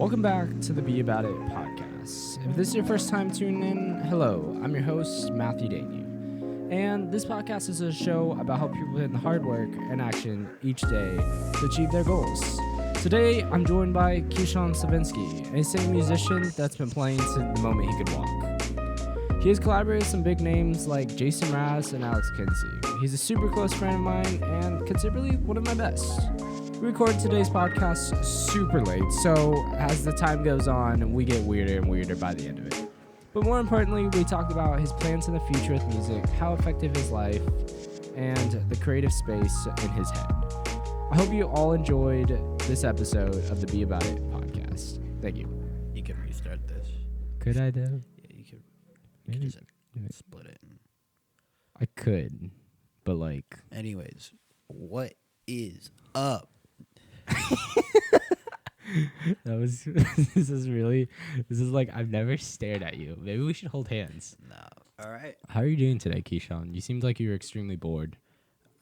Welcome back to the Be About It podcast. If this is your first time tuning in, hello, I'm your host, Matthew Dangyou. And this podcast is a show about how people put in the hard work and action each day to achieve their goals. Today, I'm joined by Keshaun Slevinsky, a singing musician that's been playing since the moment he could walk. He has collaborated with some big names like Jason Mraz and Alex Kinsey. He's a super close friend of mine and considerably one of my best. We recorded today's podcast super late, so as the time goes on, we get weirder and weirder by the end of it. But more importantly, we talked about his plans in the future with music, how effective his life, and the creative space in his head. I hope you all enjoyed this episode of the Be About It podcast. Thank you. You can restart this. Could I, though? Yeah, you could just split it. I could, but like... Anyways, what is up? This is like, I've never stared at you. Maybe we should hold hands. No. All right. How are you doing today, Keshaun? You seemed like you were extremely bored.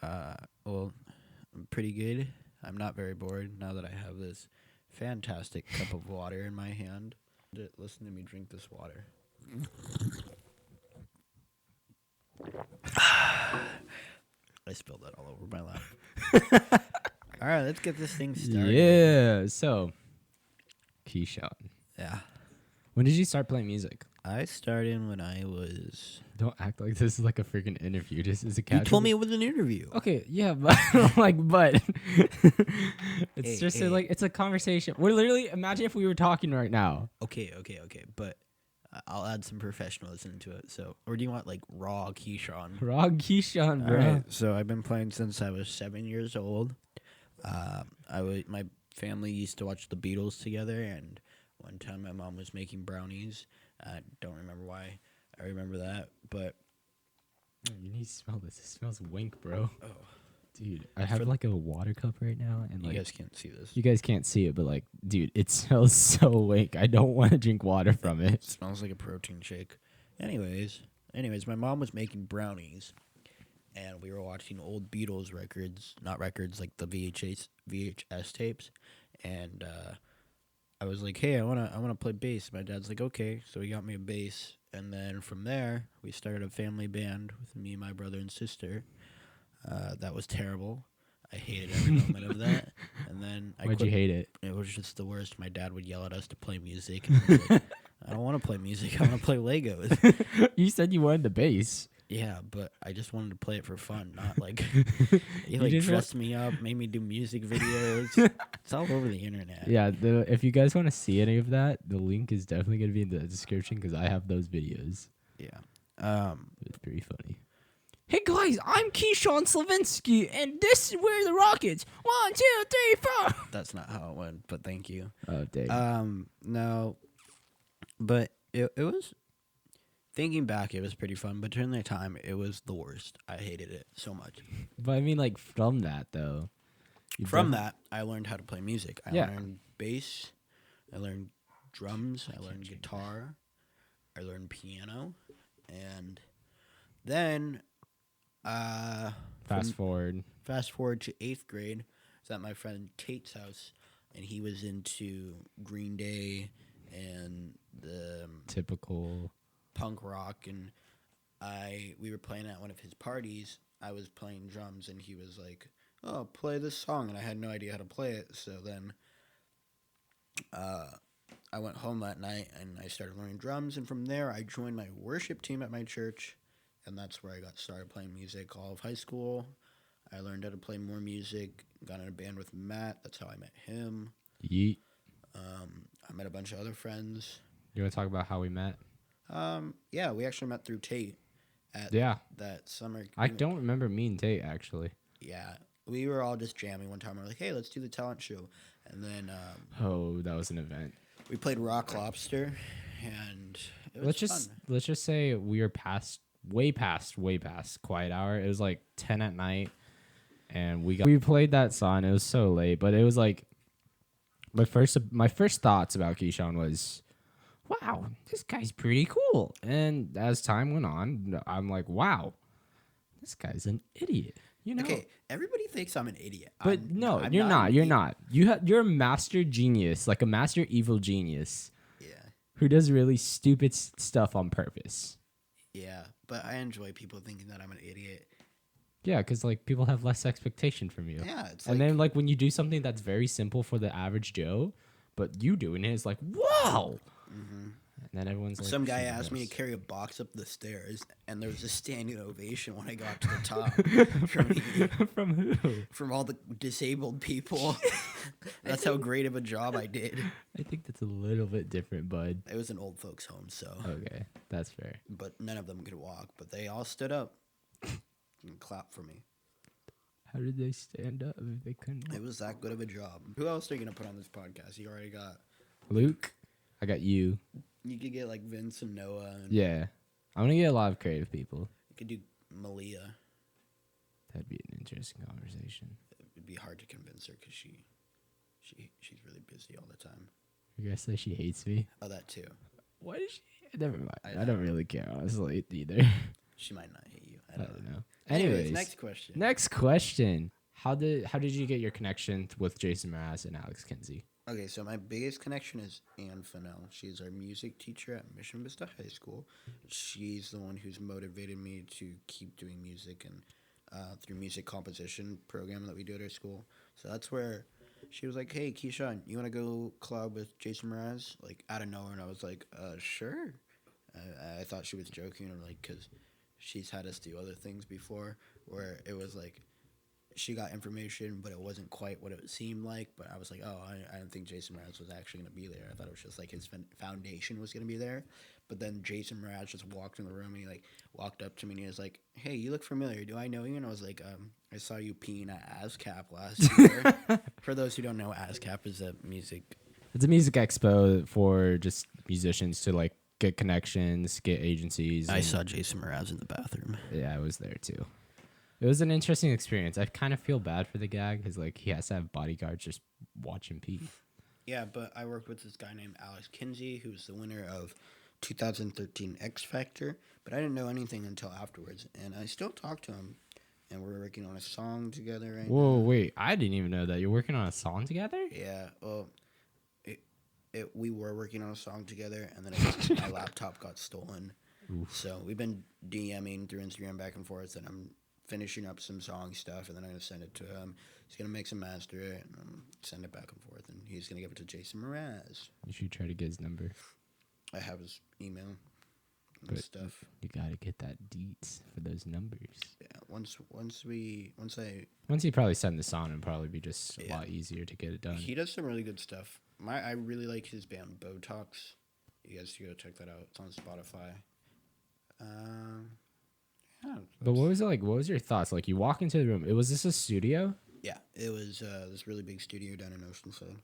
Well, I'm pretty good. I'm not very bored now that I have this fantastic cup of water in my hand. Listen to me drink this water. I spilled that all over my lap. All right, let's get this thing started. Yeah. So, Keshaun. Yeah. When did you start playing music? I started when I was... Don't act like this is like a freaking interview. This is a You casual... told me it was an interview. Okay, yeah, but it's it's a conversation. We're literally, imagine if we were talking right now. Okay. But I'll add some professionalism to it. So, or do you want like raw Keshaun? Raw Keshaun, bro. All right, so I've been playing since I was 7 years old. My family used to watch the Beatles together, and one time my mom was making brownies. I don't remember why. I remember that, but You need to smell this. It smells wink, bro. oh, Dude, I have like a water cup right now, and you like guys can't see this. you guys can't see it, but like, dude, it smells so wink. I don't want to drink water from It it. smells like a protein shake. Anyways, my mom was making brownies, and we were watching old Beatles records, not records, like the VHS tapes, and I was like, hey, I wanna play bass. My dad's like, okay, so he got me a bass, and then from there we started a family band with me, my brother, and sister. That was terrible. I hated every moment of that. And then Why'd you hate it? It was just the worst. My dad would yell at us to play music, and I was like, I don't want to play music. I want to play Legos. You said you wanted the bass. Yeah, but I just wanted to play it for fun, not like he You like just dressed me up, made me do music videos. It's all over the internet. Yeah, if you guys want to see any of that, the link is definitely going to be in the description because I have those videos. Yeah. It's pretty funny. Hey guys, I'm Keshaun Slevinsky, and this is Where the Rockets. 1, 2, 3, 4. That's not how it went, but thank you. Oh, dang. No, but it was, thinking back, it was pretty fun, but during that time, it was the worst. I hated it so much. But I mean, like, from that, though. From that, I learned how to play music. I Yeah. learned bass, I learned drums, I learned guitar, I learned piano, and then... Fast forward to 8th grade. I was at my friend Tate's house, and he was into Green Day and the typical punk rock, and we were playing at one of his parties. I was playing drums, and he was like, oh, play this song, and I had no idea how to play it. So then I went home that night, and I started learning drums, and from there I joined my worship team at my church. And that's where I got started playing music all of high school. I learned how to play more music, got in a band with Matt. That's how I met him. Yeet. I met a bunch of other friends. You want to talk about how we met? Yeah, we actually met through Tate at that summer. I don't remember me and Tate, actually. Yeah, we were all just jamming one time. We were like, hey, let's do the talent show. And then... that was an event. We played Rock Lobster, and it was fun. Let's just say we were way past quiet hour. It was like 10 at night, and we played that song. It was so late, but it was like my first thoughts about Keshaun was, wow, this guy's pretty cool. And as time went on, I'm like, wow, this guy's an idiot. You know. Okay, everybody thinks I'm an idiot. But no, I'm you're not. an You're idiot. not. You're a master genius, like a master evil genius Yeah, who does really stupid stuff on purpose. yeah, but I enjoy people thinking that I'm an idiot. Yeah, because like people have less expectation from you. Yeah, it's And like then like when you do something that's very simple for the average Joe, but you doing it is like, wow. And then everyone's like, some guy "She's the asked me to best." carry a box up the stairs, and there was a standing ovation when I got to the top from me, From who? from all the disabled people. That's how great of a job I did. I think that's a little bit different, bud. It was an old folks' home, so Okay, that's fair. but none of them could walk, but they all stood up and clapped for me. How did they stand up if they couldn't? It was that good of a job. Who else are you gonna put on this podcast? You already got. Luke, I got you. You could get like Vince and Noah. And Yeah, I'm gonna get a lot of creative people. You could do Malia. That'd be an interesting conversation. It'd be hard to convince her because she's really busy all the time. You guys say she hates me? Oh, that too. Why does she? Never mind. I I don't really care honestly either. She might not hate you. I don't know. Anyways, next question. Next question. How did you get your connection with Jason Mraz and Alex Kinsey? Okay, so my biggest connection is Ann Fennell. She's our music teacher at Mission Vista High School. She's the one who's motivated me to keep doing music and through music composition program that we do at our school. So that's where she was like, "Hey, Keshaun, you want to go collab with Jason Mraz?" Like out of nowhere, and I was like, "Sure." I thought she was joking, or like, because she's had us do other things before, where it was like she got information, but it wasn't quite what it seemed like. But I was like, oh, I don't think Jason Mraz was actually going to be there. I thought it was just like his foundation was going to be there. But then Jason Mraz just walked in the room and he like walked up to me and he was like, "Hey, you look familiar. Do I know you?" And I was like, I saw you peeing at ASCAP last year. For those who don't know, ASCAP is a music. It's a music expo for just musicians to like get connections, get agencies. I saw Jason Mraz in the bathroom. Yeah, I was there too. It was an interesting experience. I kind of feel bad for the guy because like he has to have bodyguards just watch him pee. Yeah, but I worked with this guy named Alex Kinsey, who's the winner of 2013 X Factor, but I didn't know anything until afterwards, and I still talk to him, and we're working on a song together right Whoa, now. wait! I didn't even know that you're working on a song together. Yeah, well, we were working on a song together, and then my laptop got stolen. Oof. So we've been DMing through Instagram back and forth, and I'm finishing up some song stuff, and then I'm going to send it to him. He's going to mix and master it, and send it back and forth, and he's going to give it to Jason Mraz. You should try to get his number. I have his email and But stuff. you gotta get that deets for those numbers. Yeah, once he Once you probably send this on, it'll probably be just a lot easier to get it done. he does some really good stuff. I really like his band Botox. You guys should go check that out. It's on Spotify. Yeah. But what was it like? What was your thoughts? Like you walk into the room. Was this a studio? Yeah, it was this really big studio down in Oceanside.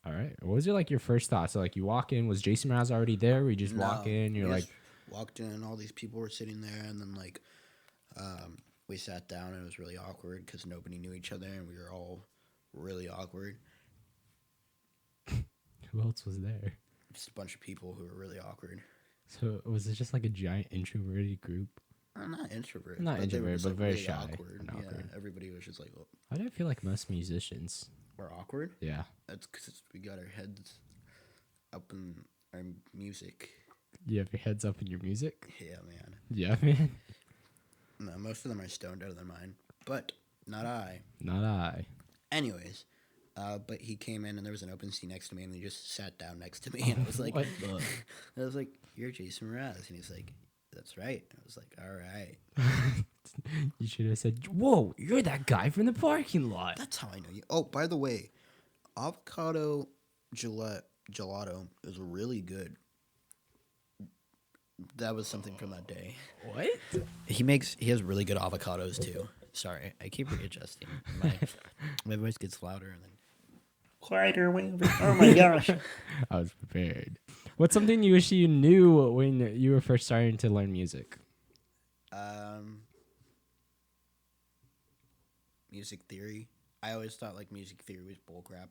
All right. What was it like your first thoughts? So like you walk in, was Jason Mraz already there? Or you just walk in, you're we like, just walked in, all these people were sitting there, and then like we sat down, and it was really awkward because nobody knew each other, and we were all really awkward. who else was there? Just a bunch of people who were really awkward. So was it just like a giant introverted group? I'm not introvert. Not they were introverted, just, but like, very really shy awkward. and Yeah, awkward. everybody was just like, "Oh, Why do I feel like most musicians? we're awkward." Yeah. That's because we got our heads up in our music. You have your heads up in your music? Yeah, man. Yeah, man. No, most of them are stoned out of their mind, but not I. Not I. Anyways, but he came in and there was an open seat next to me, and he just sat down next to me, and I was like, What the? I was like, "You're Jason Mraz," and he's like, "That's right." I was like, "All right." You should have said, "Whoa, you're that guy from the parking lot." That's how I know you. Oh, by the way, avocado gelato is really good. That was something from that day. What? He has really good avocados too. Sorry, I keep readjusting. My voice gets louder and then quieter. Oh my gosh. I was prepared. What's something you wish you knew when you were first starting to learn music? Music theory. I always thought like music theory was bullcrap.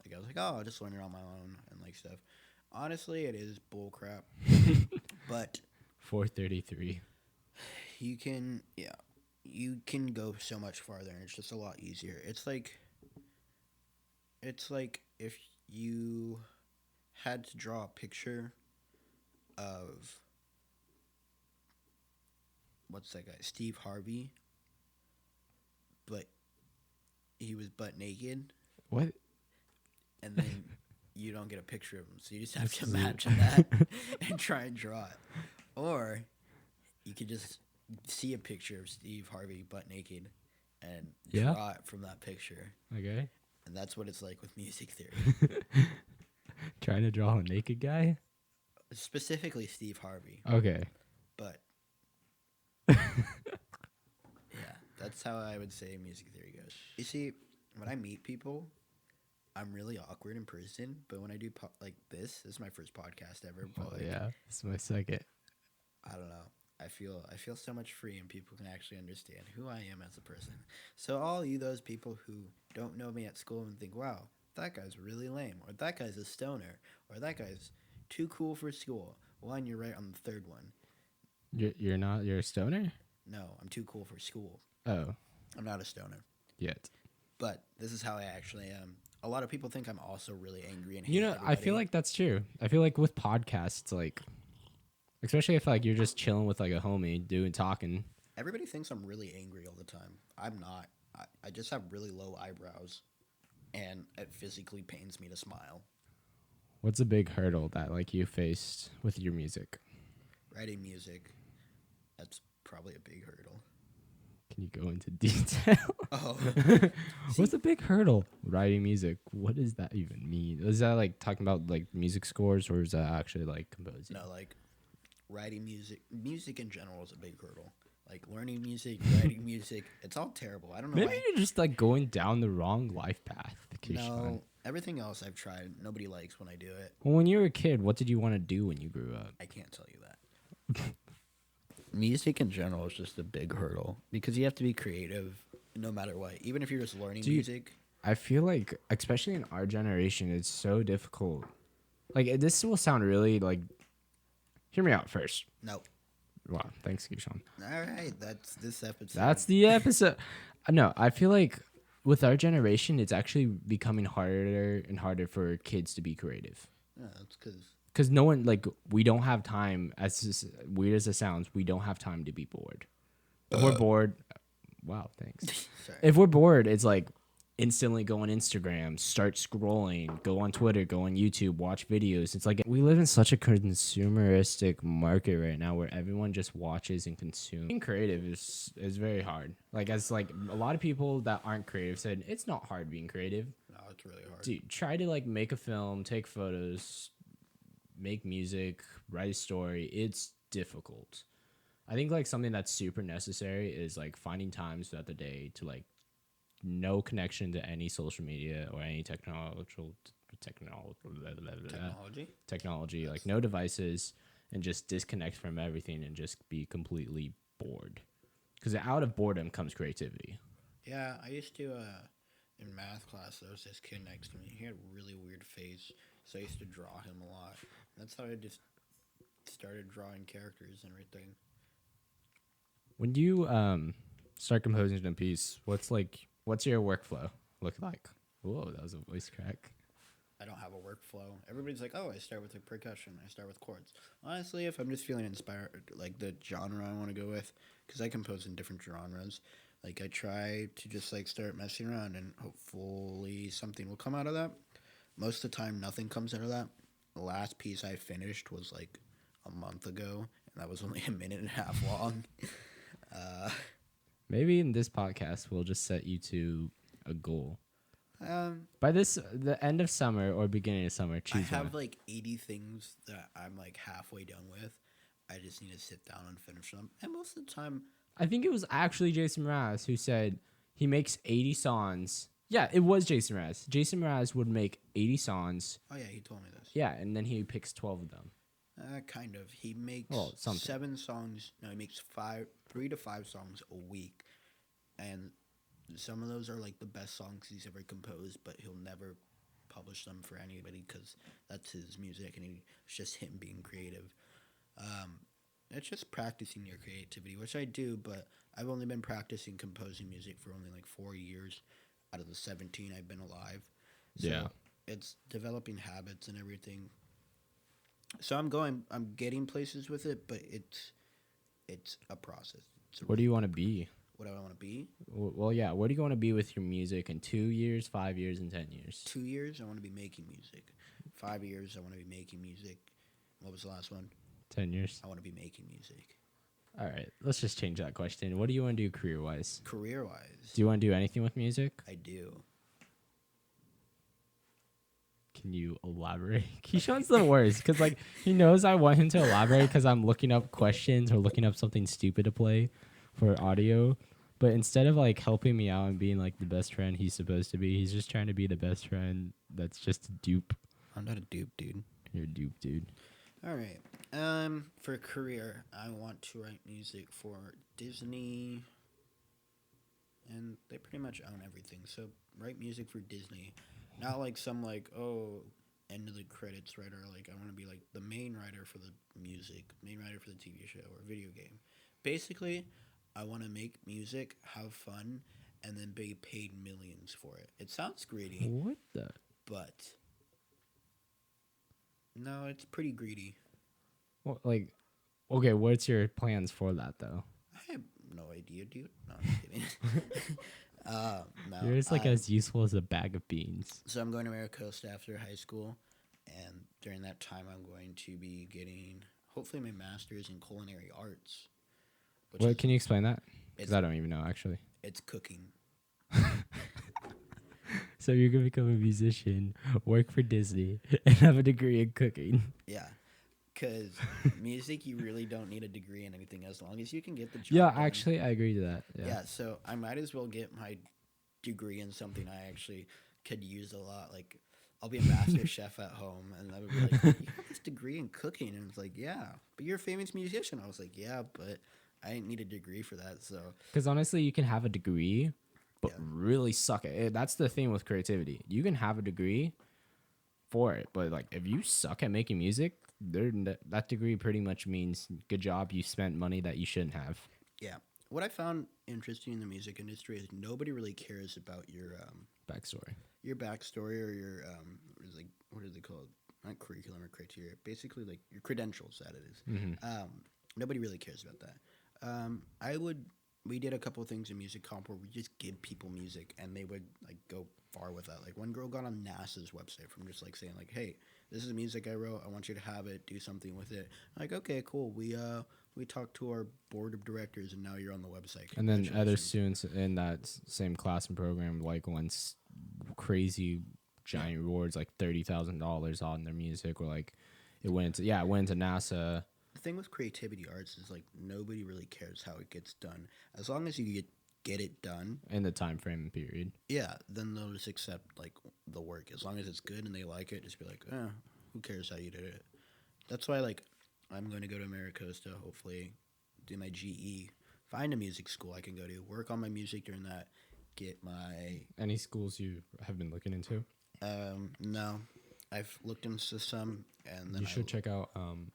Like I was like, oh, I'll just learn it on my own and like stuff. Honestly, it is bullcrap. But 433. you can, yeah. you can go so much farther, and it's just a lot easier. It's like if you had to draw a picture of what's that guy, Steve Harvey, but he was butt naked, What? and then you don't get a picture of him, so you just have This to is imagine that and try and draw it. Or you could just see a picture of Steve Harvey butt naked and Yeah. draw it from that picture. Okay. And that's what it's like with music theory. Trying to draw a naked guy? Specifically Steve Harvey. Okay. But yeah, that's how I would say music theory goes. You see, when I meet people, I'm really awkward in person, but when I do like this is my first podcast ever. But Oh, like, yeah. This is my second. I don't know. I feel so much free, and people can actually understand who I am as a person. So all you those people who don't know me at school and think, "Wow, that guy's really lame," or "That guy's a stoner," or "That guy's too cool for school." One, you're right on the third one. You're a stoner? No, I'm too cool for school. Oh, I'm not a stoner. yet. But this is how I actually am. A lot of people think I'm also really angry and hate You know, I feel everybody. like that's true. I feel like with podcasts, like, especially if like you're just chilling with like a homie, talking. Everybody thinks I'm really angry all the time. I'm not. I just have really low eyebrows, and it physically pains me to smile. What's a big hurdle that like you faced with your music? Writing music, that's probably a big hurdle. Can you go into detail? Oh, What's a big hurdle? Writing music. What does that even mean? Is that like talking about like music scores, or is that actually like composing? no, like writing music in general is a big hurdle. Like learning music, writing music, it's all terrible. I don't know Maybe why. you're just like going down the wrong life path, Keshaun. No, everything else I've tried, nobody likes when I do it. Well, when you were a kid, what did you want to do when you grew up? I can't tell you that. Music in general is just a big hurdle because you have to be creative no matter what. Even if you're just learning Dude, music. I feel like, especially in our generation, it's so difficult. Like, this will sound really like. Hear me out first. No. Wow, thanks, Keshaun. All right, that's this episode. That's the episode. No, I feel like with our generation, it's actually becoming harder and harder for kids to be creative. Yeah, that's Because no one, like, we don't have time, as weird as it sounds, we don't have time to be bored. If we're bored, wow, thanks. sorry. If we're bored, it's like instantly go on Instagram, start scrolling, go on Twitter, go on YouTube, watch videos. It's like we live in such a consumeristic market right now where everyone just watches and consumes. Being creative is very hard. Like as like a lot of people that aren't creative said, it's not hard being creative. No, it's really hard. Dude, try to like make a film, take photos, make music, write a story. It's difficult. I think like something that's super necessary is like finding times throughout the day to like no connection to any social media or any technology, like no devices, and just disconnect from everything and just be completely bored. Because out of boredom comes creativity. Yeah, I used to in math class there was this kid next to me. He had a really weird face, so I used to draw him a lot. That's how I just started drawing characters and everything. When you start composing a piece, what's your workflow look like? Whoa, that was a voice crack. I don't have a workflow. Everybody's like, oh, I start with the percussion. I start with chords. Honestly, if I'm just feeling inspired, like the genre I want to go with, because I compose in different genres, like I try to just like start messing around and hopefully something will come out of that. Most of the time, nothing comes out of that. The last piece I finished was like a month ago, and that was only a minute and a half long. Maybe in this podcast, we'll just set you to a goal. By the end of summer or beginning of summer, choose I have one. like 80 things that I'm like halfway done with. I just need to sit down and finish them. And most of the time, I think it was actually Jason Mraz who said he makes 80 songs. Yeah, it was Jason Mraz. Jason Mraz would make 80 songs. oh yeah, he told me this. Yeah, and then he picks 12 of them. Kind of. He makes Well, something. 7 songs. No, he makes 3 to 5 songs a week. And some of those are like the best songs he's ever composed, but he'll never publish them for anybody because that's his music and it's just him being creative. it's just practicing your creativity, which I do, but I've only been practicing composing music for only like 4 years out of the 17 I've been alive. So Yeah. it's developing habits and everything. So I'm getting places with it, but it's a process. It's a What do really you want to be? what do I want to be? Well, yeah. What do you want to be with your music in 2 years, 5 years, and 10 years? 2 years, I want to be making music. 5 years, I want to be making music. What was the last one? 10 years. I want to be making music. All right. Let's just change that question. What do you want to do career-wise? Career-wise, Do you want to do anything with music? I do. Can you elaborate? Keshaun's the worst because like he knows I want him to elaborate because I'm looking up questions or looking up something stupid to play for audio. But instead of like helping me out and being like the best friend he's supposed to be, he's just trying to be the best friend that's just a dupe. I'm not a dupe, dude. You're a dupe, dude. All right. For a career, I want to write music for Disney, and they pretty much own everything. So write music for Disney, not like some like end of the credits writer. Like I want to be like the main writer for the music, main writer for the TV show or video game. Basically, I want to make music, have fun, and then be paid millions for it. It sounds greedy, What the? but no, it's pretty greedy. Well, like, okay, what's your plans for that though? I have no idea, dude. No, I'm just kidding. No, You're just like as useful as a bag of beans. so I'm going to Maricosta after high school, and during that time, I'm going to be getting hopefully my master's in culinary arts. Which What? is, Can you explain that? Because it's, I don't even know actually. it's cooking. So you're gonna become a musician, work for Disney, and have a degree in cooking. Yeah, because music, you really don't need a degree in anything as long as you can get the job. Yeah, done. actually, I agree to that. Yeah, so I might as well get my degree in something I actually could use a lot. Like, I'll be a master chef at home, and I would be like, "You have this degree in cooking," and it's like, "Yeah, but you're a famous musician." I was like, "Yeah, but I didn't need a degree for that." So, Because honestly, you can have a degree, but Yeah. really suck at it. That's the thing with creativity. You can have a degree for it, but like if you suck at making music, that degree pretty much means good job. You spent money that you shouldn't have. yeah, what I found interesting in the music industry is nobody really cares about Backstory. your backstory or your what is it called? Not curriculum or criteria. Basically, like your credentials. That it is. Nobody really cares about that. We did a couple of things in music comp where we just give people music and they would like go far with that. Like one girl got on NASA's website from just like saying like, "Hey, this is the music I wrote. I want you to have it. Do something with it." I'm like, okay, cool. We talked to our board of directors and now you're on the website. And then other Congratulations. students in that same class and program like won crazy giant rewards, like $30,000 on their music, or like it went to NASA. The thing with creativity arts is like nobody really cares how it gets done. As long as you get it done, In the time frame period. yeah, then they'll just accept like the work. As long as it's good and they like it, just be like, who cares how you did it? That's why like I'm going to go to Maricosta, hopefully do my GE, find a music school I can go to, work on my music during that, get my Any schools you have been looking into? no. I've looked into some and then You should check out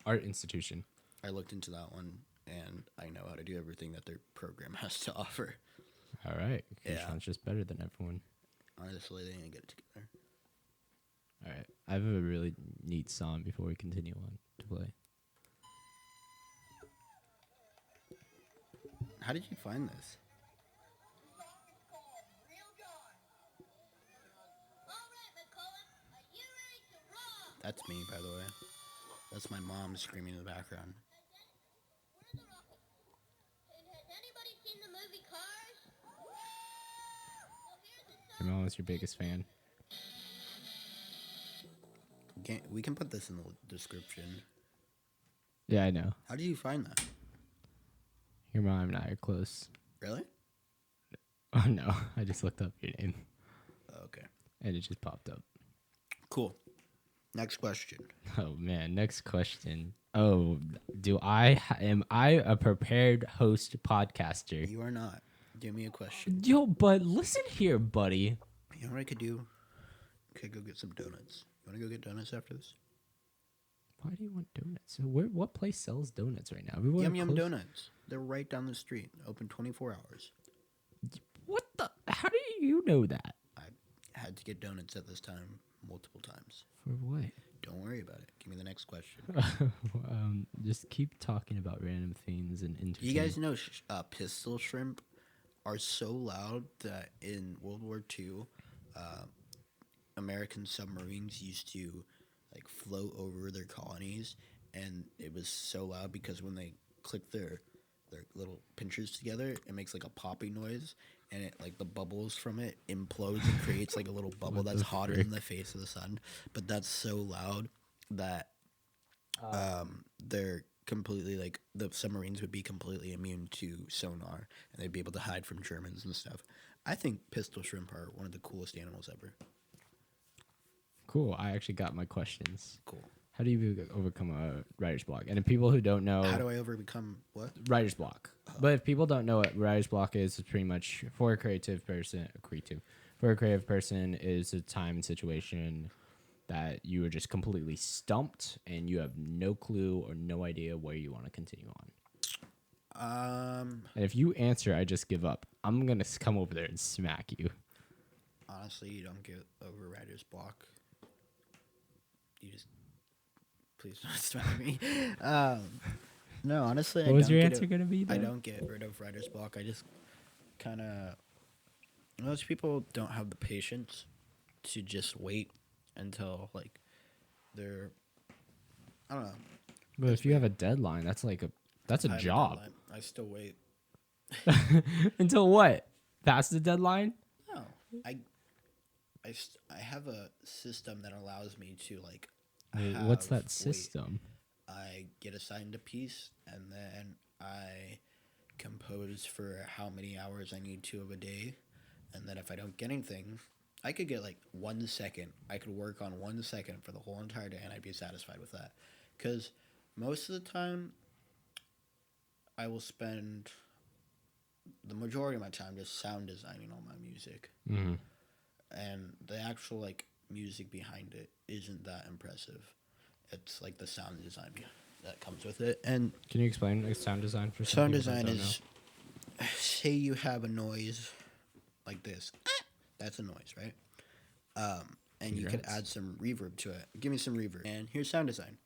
Art Institution. I looked into that one and I know how to do everything that their program has to offer. All right. Yeah. Keshaun's just better than everyone. Honestly, they didn't get it together. All right. I have a really neat song before we continue on to play. How did you find this? That's me, by the way. That's my mom screaming in the background. Your mom is your biggest fan. We can put this in the description. Yeah, I know. How did you find that? Your mom and I are close. Really? Oh, no. I just looked up your name, Okay. and it just popped up. Cool. Next question. Oh, man. Next question. Oh, am I a prepared host podcaster? You are not. Give me a question. Yo, but listen here, buddy. You know what I could do? Okay, go get some donuts. You want to go get donuts after this? Why do you want donuts? What place sells donuts right now? Everyone Yum Yum close- Donuts. They're right down the street. Open 24 hours. What the? How do you know that? I had to get donuts at this time multiple times. For what? Don't worry about it. Give me the next question. Just keep talking about random things and entertain. You guys know pistol shrimp are so loud that in World War II, American submarines used to like float over their colonies, and it was so loud because when they click their little pinchers together, it makes like a popping noise, and it like the bubbles from it implodes and creates like a little bubble that's hotter than the face of the sun. But that's so loud that they're completely like the submarines would be completely immune to sonar, and they'd be able to hide from Germans and stuff. I think pistol shrimp are one of the coolest animals ever. Cool. I actually got my questions. Cool. How do you overcome a writer's block? And if people who don't know, How do I overcome what? writer's block? But if people don't know what writer's block is, it's pretty much for a creative person. For a creative person, is a time and situation that you are just completely stumped and you have no clue or no idea where you want to continue on. And if you answer, I just give up. I'm gonna come over there and smack you. Honestly, you don't get over writer's block. You just please don't smack me. No, honestly, What was your answer gonna be? I don't get rid of writer's block. I just kind of most people don't have the patience to just wait until like they're I don't know. But if you have a dedeadline, that's a I have job. deadline. I still wait. Until what? Past the deadline? No, I have a system that allows me to like. What's that system? I get assigned a piece, and then I compose for how many hours I need to of a day, and then if I don't get anything, I could get like 1 second. I could work on 1 second for the whole entire day, and I'd be satisfied with that. Because most of the time, I will spend the majority of my time just sound designing all my music. Mm-hmm. And the actual like music behind it isn't that impressive. It's like the sound design that comes with it. And can you explain like sound design for sound design is say you have a noise like this. That's a noise, right? And you could add some reverb to it. Give me some reverb. And here's sound design.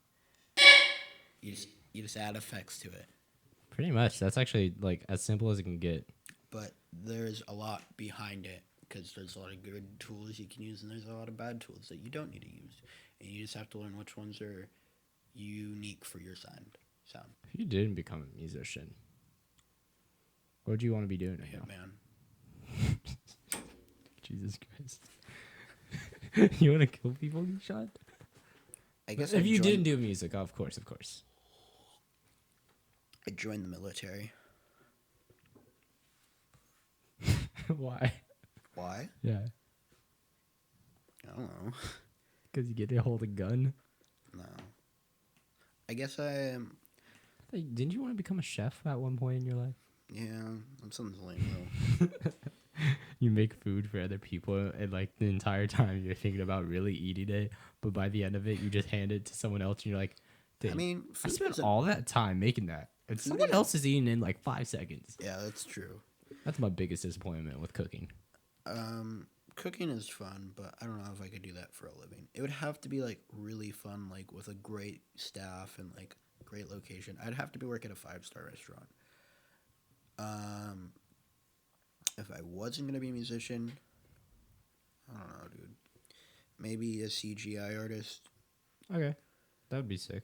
You just add effects to it. Pretty much. That's actually like as simple as it can get. But there's a lot behind it. Because there's a lot of good tools you can use, and there's a lot of bad tools that you don't need to use. And you just have to learn which ones are unique for your sound. If you didn't become a musician, what would you want to be doing right now? Hitman. Jesus Christ. You want to kill people, Keshaun? I guess if you didn't do music, of course. I joined the military. Why? Why? Yeah. I don't know. Because you get to hold a gun? No. I guess I am. Like, didn't you want to become a chef at one point in your life? Yeah, I'm something lame though. You make food for other people, and like the entire time you're thinking about really eating it, but by the end of it, you just hand it to someone else, and you're like, I mean, I spent all that time making that, and someone else is eating in like 5 seconds. Yeah, that's true. That's my biggest disappointment with cooking. Cooking is fun, but I don't know if I could do that for a living. It would have to be like really fun, like with a great staff and like great location. I'd have to be working at a 5-star restaurant. If I wasn't gonna be a musician, I don't know, dude. Maybe a CGI artist. Okay, that would be sick.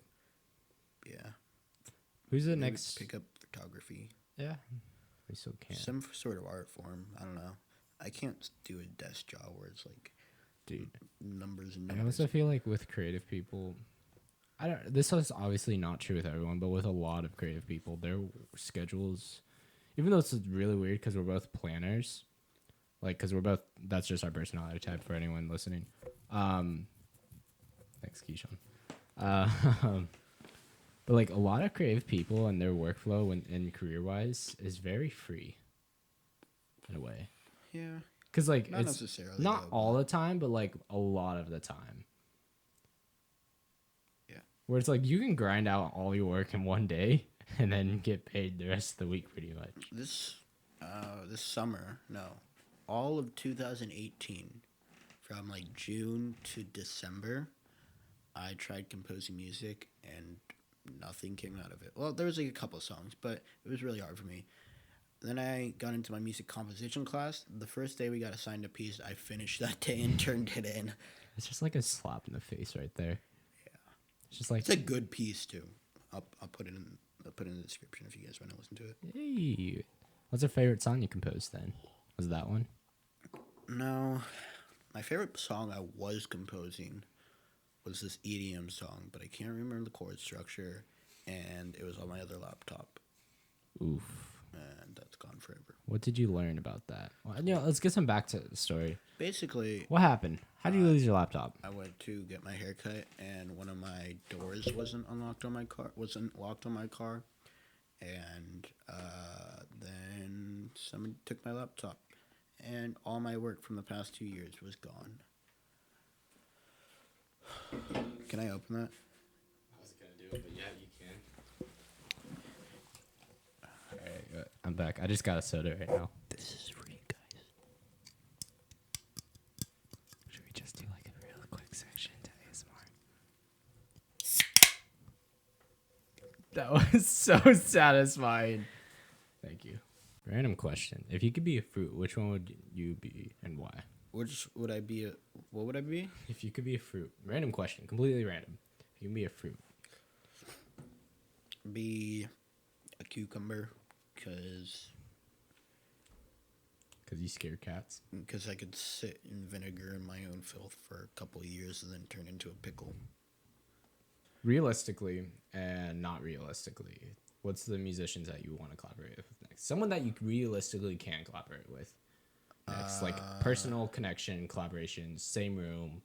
Yeah. Who's the Maybe next? pick up photography. Yeah, we still can. Some sort of art form. I don't know. I can't do a desk job where it's like, dude, numbers and I numbers. also feel like with creative people, this is obviously not true with everyone, but with a lot of creative people, their schedules, even though it's really weird because we're both planners, like because we're both. That's just our personality type for anyone listening. Thanks, Keshaun. But like a lot of creative people and their workflow and career wise is very free. In a way. Yeah. Because like not it's necessarily not though, all the time, but like a lot of the time. Yeah. Where it's like you can grind out all your work in one day and then get paid the rest of the week pretty much. This summer, no, all of 2018, from like June to December, I tried composing music and nothing came out of it. Well, there was like a couple songs, but it was really hard for me. Then I got into my music composition class. The first day we got assigned a piece, I finished that day and turned it in. It's just like a slap in the face right there. Yeah, It's just like, it's a good piece too. I'll put it in. I'll put it in the description if you guys want to listen to it. hey, what's your favorite song you composed then? Was that one? No, my favorite song I was composing was this EDM song, but I can't remember the chord structure, and it was on my other laptop, Oof. and that's gone forever. What did you learn about that? Well, let's get some back to the story. Basically, What happened? How did you lose your laptop? I went to get my hair cut, and one of my doors wasn't locked on my car, and then someone took my laptop, and all my work from the past 2 years was gone. Can I open that? I was gonna do it, but yeah, you can. Alright, I'm back. I just got a soda right now. This is for you guys. Should we just do like a real quick section to ASMR? That was so satisfying. Thank you. Random question. If you could be a fruit, which one would you be and why? Which would I be? What would I be? If you could be a fruit. Random question. Completely random. If you can be a fruit. Be a cucumber, because You scare cats. I could sit in vinegar in my own filth for a couple of years and then turn into a pickle. Realistically and not realistically, what's the musicians that you want to collaborate with next? Someone that you realistically can collaborate with next. Like personal connection, collaboration, same room,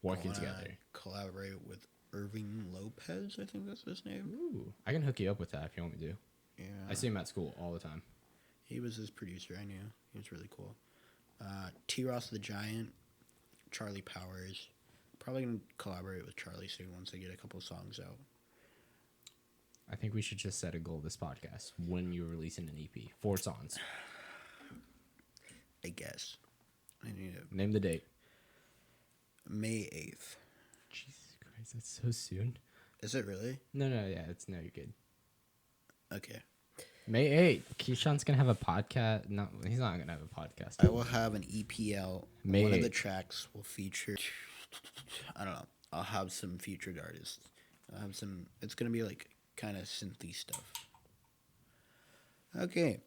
working together. Collaborate with Irving Lopez, I think that's his name. Ooh, I can hook you up with that if you want me to. Yeah. I see him at school all the time. He was his producer, I knew. He was really cool. T-Ross the Giant, Charlie Powers. Probably going to collaborate with Charlie soon once I get a couple songs out. I think we should just set a goal this podcast when you're releasing an EP. 4 songs. I guess. I need to... Name the date. May 8th. Jesus Christ, that's so soon. Is it really? No, yeah, no, you're good. Okay. May 8th. Keshaun's going to have a podcast. No, he's not going to have a podcast. I will have an EP out. May One 8th. of the tracks will feature... I don't know. I'll have some featured artists. I'll have some... It's going to be like kind of synthy stuff. Okay.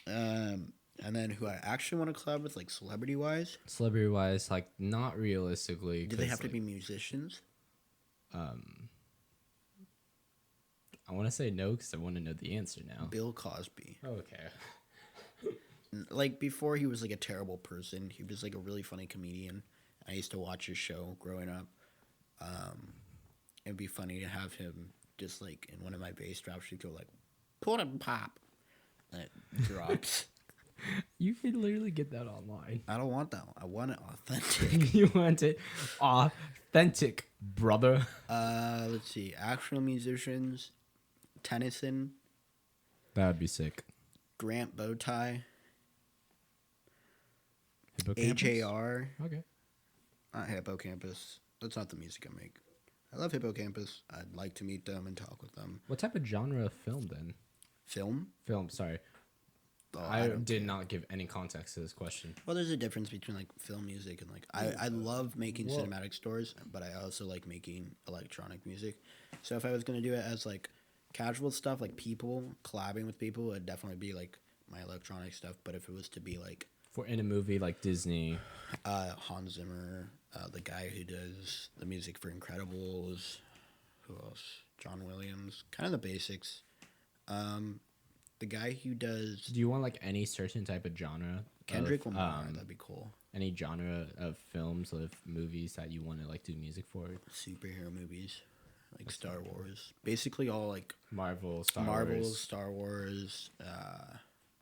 And then who I actually want to collab with, like celebrity-wise. Celebrity-wise, like, not realistically. Do they have to be musicians? I want to say no because I want to know the answer now. Bill Cosby. Okay. Like, before he was, like, a terrible person. He was, like, a really funny comedian. I used to watch his show growing up. It'd be funny to have him just, like, in one of my bass drops, he'd go, like, put and pop. And it drops. You could literally get that online. I don't want that one. I want it authentic. You want it authentic, brother. Let's see. Actual musicians. Tennyson. That would be sick. Grant Bowtie. Hippocampus? AJR. Okay. Not Hippocampus. That's not the music I make. I love Hippocampus. I'd like to meet them and talk with them. What type of genre of film then? Film? Film, sorry. Oh, I did not give any context to this question. Well, there's a difference between like film music and like I love making cinematic scores, but I also like making electronic music. So if I was gonna do it as like casual stuff, like people collabing with people, it'd definitely be like my electronic stuff. But if it was to be like For in a movie like Disney, Hans Zimmer, the guy who does the music for Incredibles, who else? John Williams, kind of the basics. The guy who does... do you want like any certain type of genre? Kendrick Lamar, that'd be cool. Any genre of films, of movies that you want to like do music for? Superhero movies, like Star Wars. Basically all like... Marvel, Star Wars,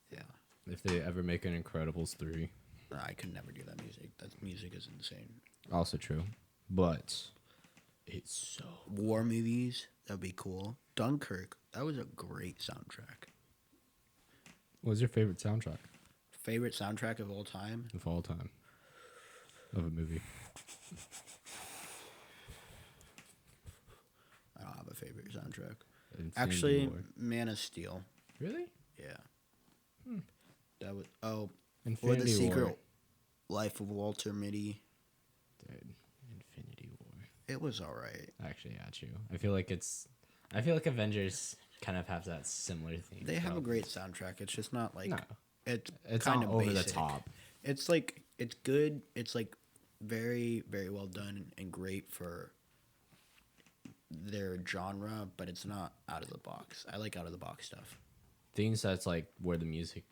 yeah. If they ever make an Incredibles 3. I could never do that music. That music is insane. Also true. But It's so War movies, that'd be cool. Dunkirk, that was a great soundtrack. What was your favorite soundtrack Favorite soundtrack of all time? of all time of a movie? I don't have a favorite soundtrack. Infinity Actually, War. Man of Steel. Really? Yeah. That was or Infinity The Secret War. Life of Walter Mitty. Dude, Infinity War. It was all right. Actually, yeah, true. I feel like Avengers kind of have that similar theme. They have a probably. great soundtrack. It's just not like No. it's not kind of over basic. the top. It's like it's good. It's like very very well done and great for their genre, but it's not out of the box. I like out of the box stuff Things that's like where the music.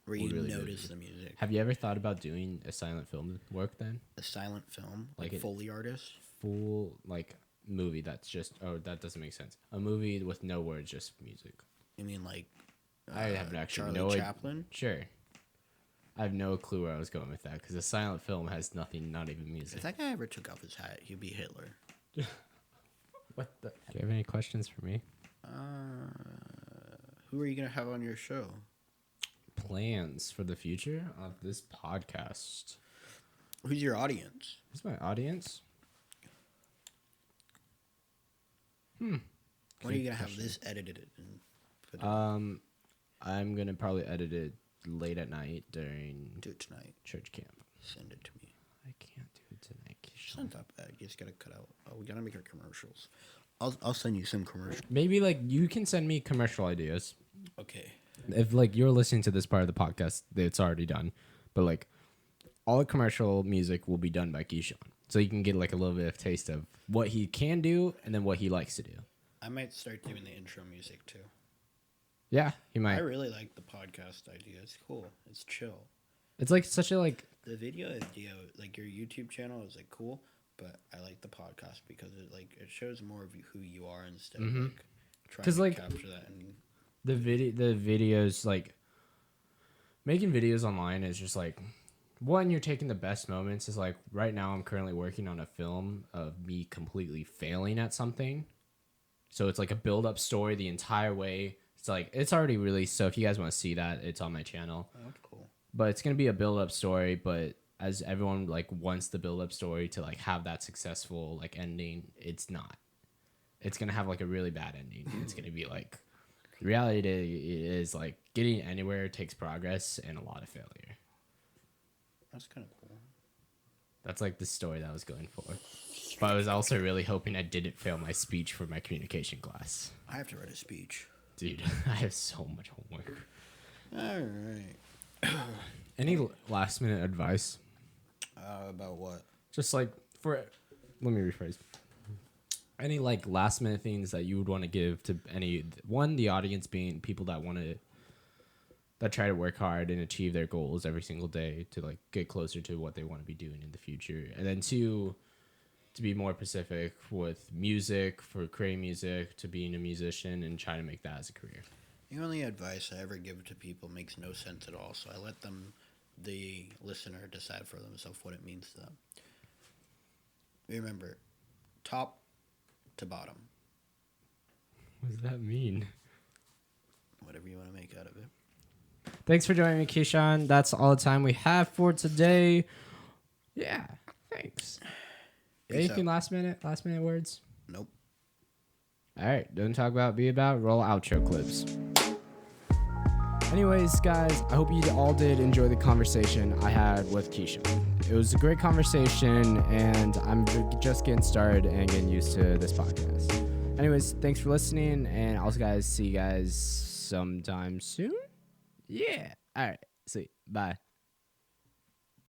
where you really notice the music. Have you ever thought about doing a silent film work then? A silent film, Like like it- Foley artist. Full like movie that's just that doesn't make sense. A movie with no words, just music. You mean like I have actually Charlie no idea. Chaplin? Sure. I have no clue where I was going with that because a silent film has nothing, not even music. If that guy ever took off his hat, he'd be Hitler. What the? Do you have any questions for me? Who are you gonna have on your show? Plans for the future of this podcast. Who's your audience? Who's my audience? When are you Good gonna have question. this edited and put it I'm gonna probably edit it late at night during do it tonight? church camp. Send it to me. I can't do it tonight. It's not that bad. You just gotta cut out. Oh, we gotta make our commercials. I'll send you some commercials. Maybe like you can send me commercial ideas. Okay. If like you're listening to this part of the podcast, it's already done. But like all the commercial music will be done by Keshaun. So you can get like a little bit of taste of what he can do and then what he likes to do. I might start doing the intro music too. Yeah, he might. I really like the podcast idea. It's cool. It's chill. It's like such a like The video idea, like your YouTube channel, is like cool, but I like the podcast because it shows more of who you are instead of like trying 'Cause, to like, capture that. And the videos like making videos online is just like one, you're taking the best moments. Is like right now I'm currently working on a film of me completely failing at something. So it's like a build up story the entire way. It's like it's already released, so if you guys want to see that, it's on my channel. oh, that's cool. But it's gonna be a build up story, but as everyone like wants the build up story to like have that successful like ending, it's not. It's gonna have like a really bad ending. It's gonna be like the reality is like getting anywhere takes progress and a lot of failure. That's kind of cool. That's like the story that I was going for. But I was also really hoping I didn't fail my speech for my communication class. I have to write a speech. Dude, I have so much homework. All right. Any last minute advice? About what? Just like let me rephrase. Any like last minute things that you would want to give to the audience being people that try to work hard and achieve their goals every single day to like get closer to what they want to be doing in the future. And then two, to be more specific with music, for creating music, to being a musician and trying to make that as a career. The only advice I ever give to people makes no sense at all, so I let the listener, decide for themselves what it means to them. Remember, top to bottom, What does that mean? whatever you want to make out of it. Thanks for joining me, Keshaun. That's all the time we have for today. Yeah, thanks. Peace Anything out. last minute words? Nope. All right, don't talk about, be about, roll outro clips. Anyways, guys, I hope you all did enjoy the conversation I had with Keshaun. It was a great conversation, and I'm just getting started and getting used to this podcast. Anyways, thanks for listening, and I'll see you guys sometime soon. Yeah. All right. See you. Bye.